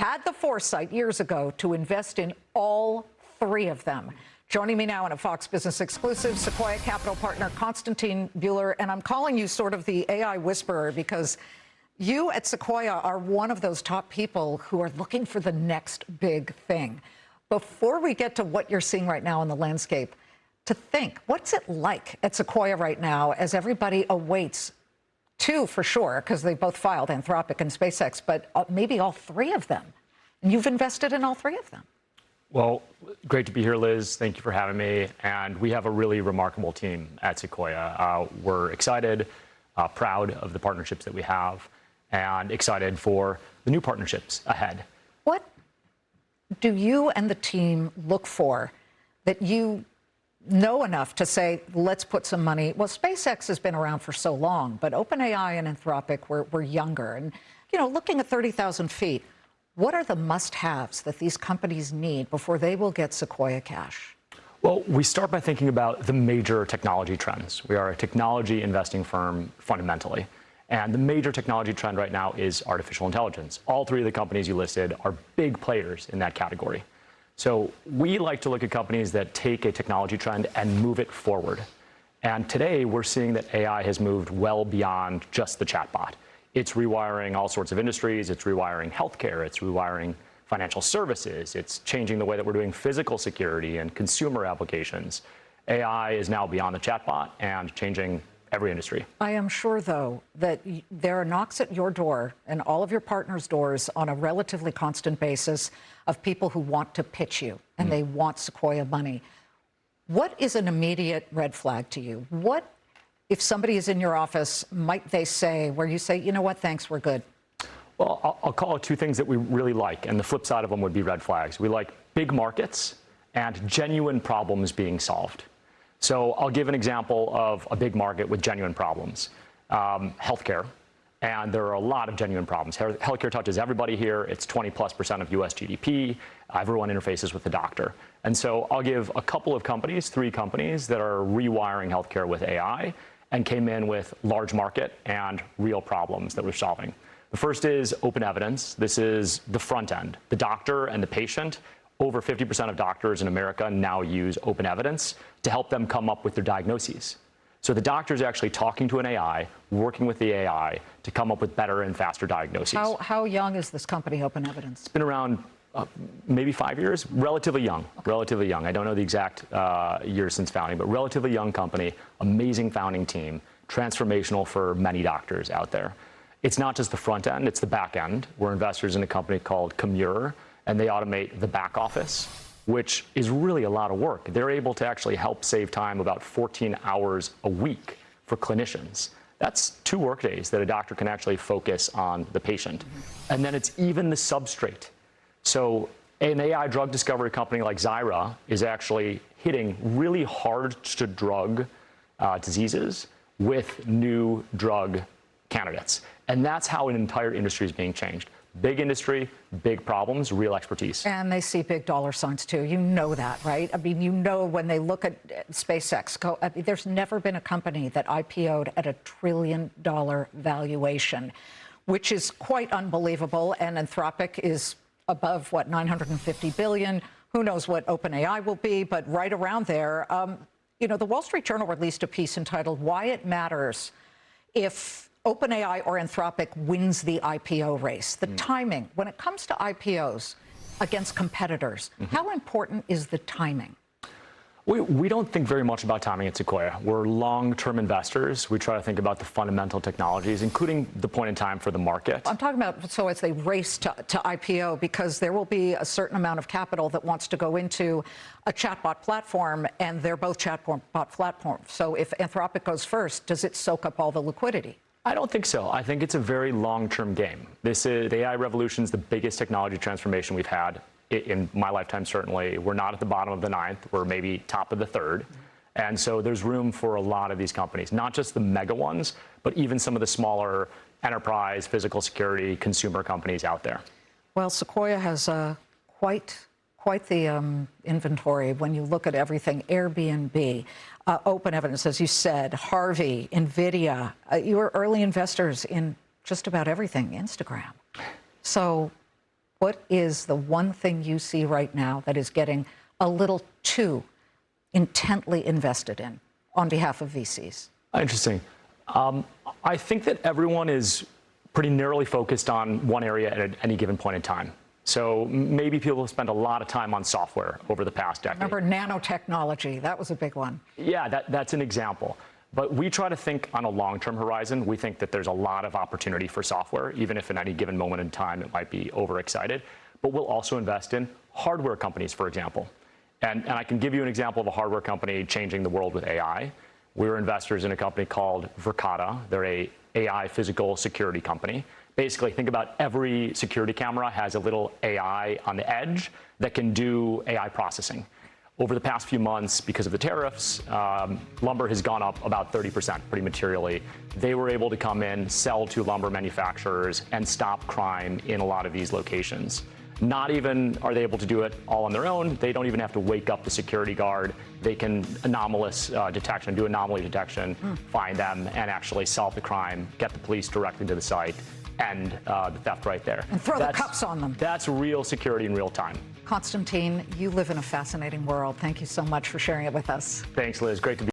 had the foresight years ago to invest in all three of them. Joining me now in a Fox Business exclusive, Sequoia Capital partner Konstantine Buhler. And I'm calling you sort of the AI whisperer because you at Sequoia are one of those top people who are looking for the next big thing. Before we get to what you're seeing right now in the landscape, to think, what's it like at Sequoia right now as everybody awaits two for sure, because they both filed, Anthropic and SpaceX, but maybe all three of them. And you've invested in all three of them. Well, great to be here, Liz. Thank you for having me. And we have a really remarkable team at Sequoia. We're excited, proud of the partnerships that we have, and excited for the new partnerships ahead. What do you and the team look for that you know enough to say, let's put some money? Well, SpaceX has been around for so long, but OpenAI and Anthropic were younger. And, you know, looking at 30,000 feet, what are the must-haves that these companies need before they will get Sequoia cash? Well, we start by thinking about the major technology trends. We are a technology investing firm fundamentally. And the major technology trend right now is artificial intelligence. All three of the companies you listed are big players in that category. So we like to look at companies that take a technology trend and move it forward. And today we're seeing that AI has moved well beyond just the chatbot. It's rewiring all sorts of industries. It's rewiring healthcare. It's rewiring financial services. It's changing the way that we're doing physical security and consumer applications. AI is now beyond the chatbot and changing every industry. I am sure, though, that there are knocks at your door and all of your partners' doors on a relatively constant basis of people who want to pitch you and they want Sequoia money. What is an immediate red flag to you? What, if somebody is in your office, might they say where you say, you know what, thanks, we're good? Well, I'll call it two things that we really like, and the flip side of them would be red flags. We like big markets and genuine problems being solved. So I'll give an example of a big market with genuine problems. Healthcare, and there are a lot of genuine problems. Healthcare touches everybody here. It's 20+% of US GDP. Everyone interfaces with the doctor. And so I'll give a couple of companies, three companies, that are rewiring healthcare with AI and came in with large market and real problems that we're solving. The first is open evidence. This is the front end, the doctor and the patient. Over 50% of doctors in America now use open evidence to help them come up with their diagnoses. So the doctor is actually talking to an AI, working with the AI to come up with better and faster diagnoses. How young is this company, Open Evidence? It's been around maybe 5 years, relatively young, relatively young. I don't know the exact years since founding, but relatively young company, amazing founding team, transformational for many doctors out there. It's not just the front end, it's the back end. We're investors in a company called Comure, and they automate the back office, which is really a lot of work. They're able to actually help save time about 14 hours a week for clinicians. That's 2 workdays that a doctor can actually focus on the patient. And then it's even the substrate. So an AI drug discovery company like Zyra is actually hitting really hard to drug diseases with new drug candidates. And that's how an entire industry is being changed. Big industry, big problems, real expertise. And they see big dollar signs, too. You know that, right? I mean, you know when they look at SpaceX, there's never been a company that IPO'd at $1 trillion valuation, which is quite unbelievable. And Anthropic is above, what, $950 billion. Who knows what OpenAI will be, but right around there. You know, the Wall Street Journal released a piece entitled Why It Matters If OpenAI or Anthropic wins the IPO race. The timing, when it comes to IPOs against competitors, how important is the timing? We don't think very much about timing at Sequoia. We're long-term investors. We try to think about the fundamental technologies, including the point in time for the market. I'm talking about, so as they race to IPO, because there will be a certain amount of capital that wants to go into a chatbot platform, and they're both chatbot platforms. So if Anthropic goes first, does it soak up all the liquidity? I don't think so. I think it's a very long-term game. This is, the AI revolution is the biggest technology transformation we've had in my lifetime, certainly. We're not at the bottom of the 9th. We're maybe top of the 3rd. And so there's room for a lot of these companies, not just the mega ones, but even some of the smaller enterprise, physical security, consumer companies out there. Well, Sequoia has quite the inventory when you look at everything. Airbnb, Open Evidence, as you said, Harvey, NVIDIA. You are early investors in just about everything, Instagram. So What is the one thing you see right now that is getting a little too intently invested in on behalf of VCs? Interesting. I think that everyone is pretty narrowly focused on one area at any given point in time. So maybe people have spent a lot of time on software over the past decade. Remember nanotechnology, that was a big one. Yeah, that's an example. But we try to think on a long-term horizon. We think that there's a lot of opportunity for software, even if at any given moment in time it might be overexcited. But we'll also invest in hardware companies, for example. And I can give you an example of a hardware company changing the world with AI. We were investors in a company called Verkada. They're a AI physical security company. Basically, think about every security camera has a little AI on the edge that can do AI processing. Over the past few months, because of the tariffs, lumber has gone up about 30%, pretty materially. They were able to come in, sell to lumber manufacturers, and stop crime in a lot of these locations. Not even are they able to do it all on their own. They don't even have to wake up the security guard. They can anomalous detection, do anomaly detection, find them, and actually solve the crime, get the police directly to the site, end the theft right there. And throw the cuffs on them. That's real security in real time. Konstantine, you live in a fascinating world. Thank you so much for sharing it with us. Thanks, Liz. Great to be